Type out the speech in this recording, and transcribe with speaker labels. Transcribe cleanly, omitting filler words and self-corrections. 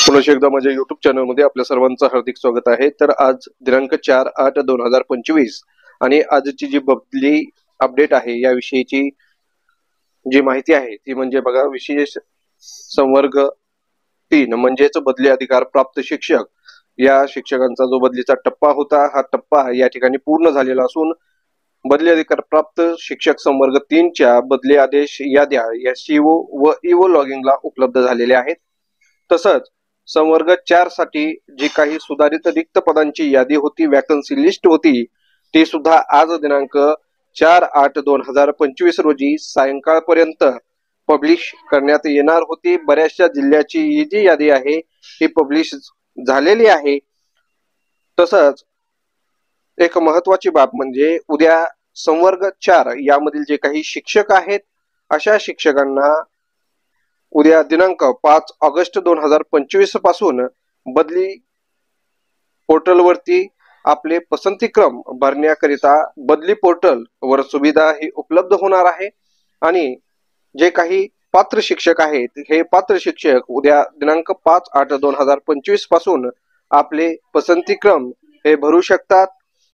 Speaker 1: पुन्हा एकदा माझ्या युट्यूब चॅनलमध्ये आपल्या सर्वांचं हार्दिक स्वागत आहे। तर आज दिनांक 4/8/2025 आणि आजची जी बदली अपडेट आहे याविषयीची जी माहिती आहे ती म्हणजे बघा, विशेष संवर्ग 3 म्हणजेच बदली अधिकार प्राप्त शिक्षक या शिक्षकांचा जो बदलीचा टप्पा होता, हा टप्पा या ठिकाणी पूर्ण झालेला असून बदली अधिकार प्राप्त शिक्षक संवर्ग 3 च्या बदली आदेश याद्या या सीओ व ईओ लॉगिंगला उपलब्ध झालेल्या आहेत। तसंच संवर्ग 4 साठी जी काही सुधारित रिक्त पदांची यादी होती, वॅकन्सी लिस्ट होती, ती सुद्धा आज दिनांक 4/8/2025 रोजी सायंकाळपर्यंत पब्लिश करण्यात येणार होती। बऱ्याचशा जिल्ह्याची ही जी यादी आहे ही पब्लिश झालेली आहे। तसंच एक महत्वाची बाब म्हणजे उद्या संवर्ग 4 यामधील जे काही शिक्षक आहेत अशा शिक्षकांना उद्या दिनांक 5 ऑगस्ट 2025 पासून बदली पोर्टलवरती आपले पसंतीक्रम भरण्याकरिता बदली पोर्टल वर सुविधा ही उपलब्ध होणार आहे आणि जे काही पात्र शिक्षक आहेत हे पात्र शिक्षक उद्या दिनांक 5/8/2025 पासून आपले पसंतीक्रम हे भरू शकतात।